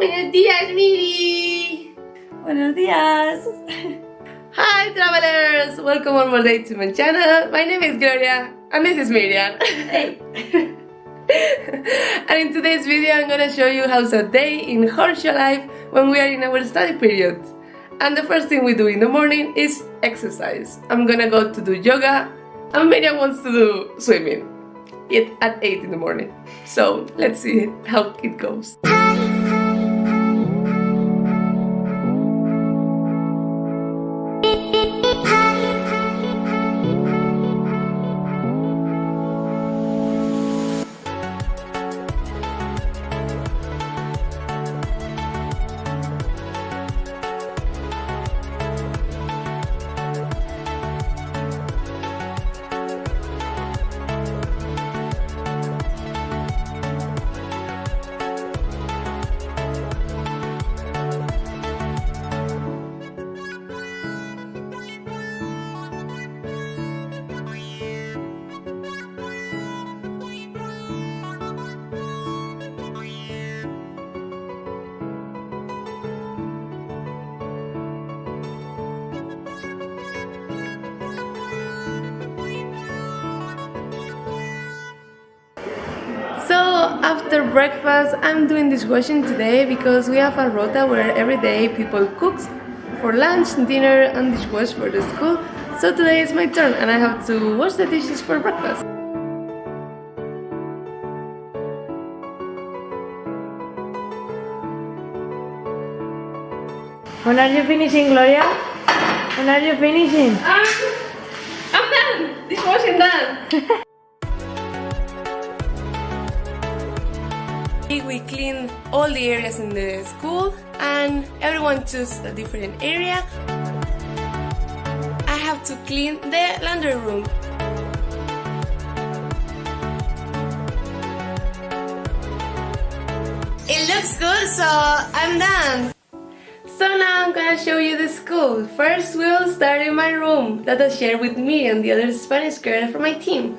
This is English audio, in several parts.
Buenos días, Miri! Buenos días! Hi, travelers! Welcome one more day to my channel. My name is Gloria, and this is Miriam. Hey! And in today's video, I'm gonna show you how's a day in Horsnjoe life when we are in our study period. And the first thing we do in the morning is exercise. I'm gonna go to do yoga, and Miriam wants to do swimming. At 8 in the morning. So let's see how it goes. So after breakfast, I'm doing dishwashing today because we have a rota where every day people cook for lunch, dinner and dishwash for the school. So today is my turn and I have to wash the dishes for breakfast. When are you finishing, Gloria? When are you finishing? I'm done! Dishwashing done! We clean all the areas in the school and everyone chooses a different area. I have to clean the laundry room. It looks good, so I'm done. So now I'm gonna show you the school. First we'll start in my room that I share with me and the other Spanish girl from my team.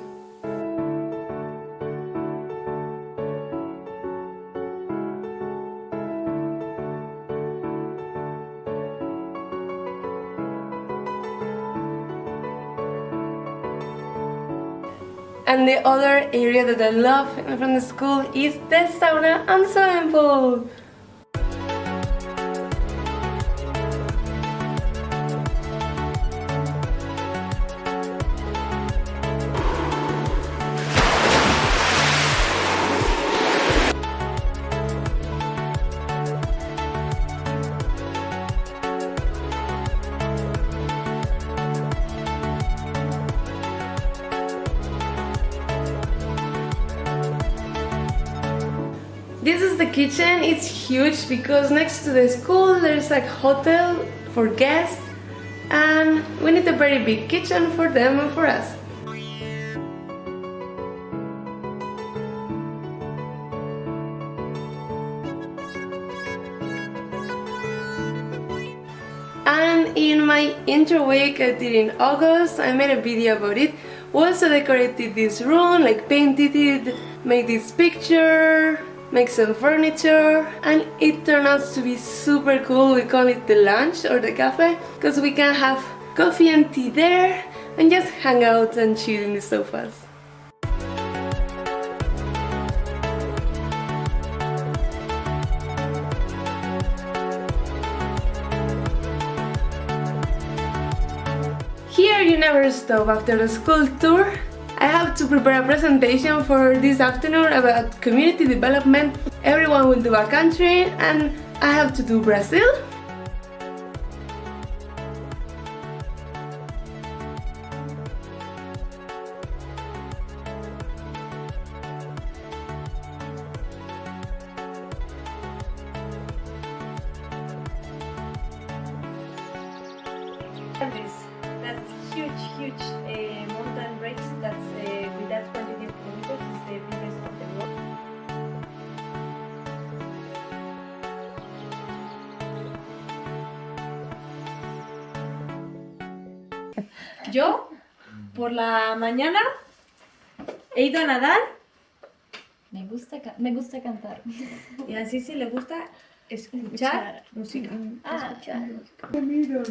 And the other area that I love from the school is the sauna and swimming pool. This is the kitchen. It's huge because next to the school there's a hotel for guests and we need a very big kitchen for them and for us. And in my intro week I did in August, I made a video about it. We also decorated this room, like painted it, made this picture, make some furniture, and it turned out to be super cool. We call it the lounge or the cafe because we can have coffee and tea there and just hang out and chill in the sofas. Here you never stop. After the school tour I have to prepare a presentation for this afternoon about community development. Everyone will do a country and I have to do Brazil. That's huge mountain range. That's with that quantity of kilometers is the biggest of the world. Yo, por la mañana, he ido a nadar. Me gusta cantar. Y así sí le gusta Escuchar música. Escuchar. Middle.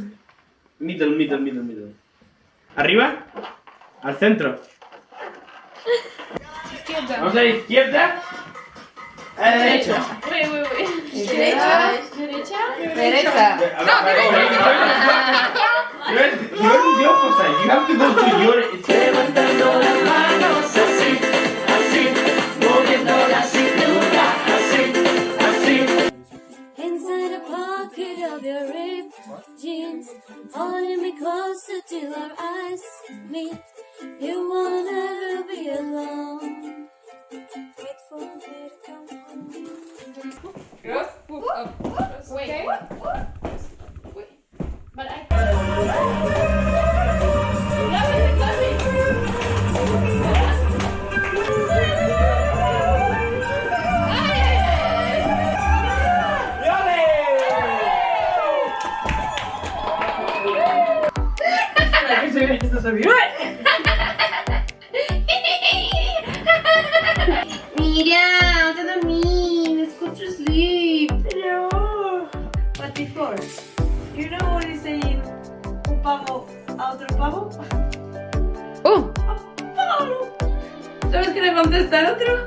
¿Arriba? Al centro. Izquierda. Vamos a la izquierda. A la derecha. Derecha. Derecha. You're the opposite. You have to go to your... Levantando las manos así, así, moviendo la cintura así, así. Inside the pocket of your ripped jeans, holding me closer till our eyes meet. You won't ever be alone. Wait for me to come home. Wait. But I. Mira, vas a dormir. Let's go to sleep. No. But before, you know what is saying un pavo a otro pavo? Oh, ¡Pavo! ¿sabes qué le contesta al otro?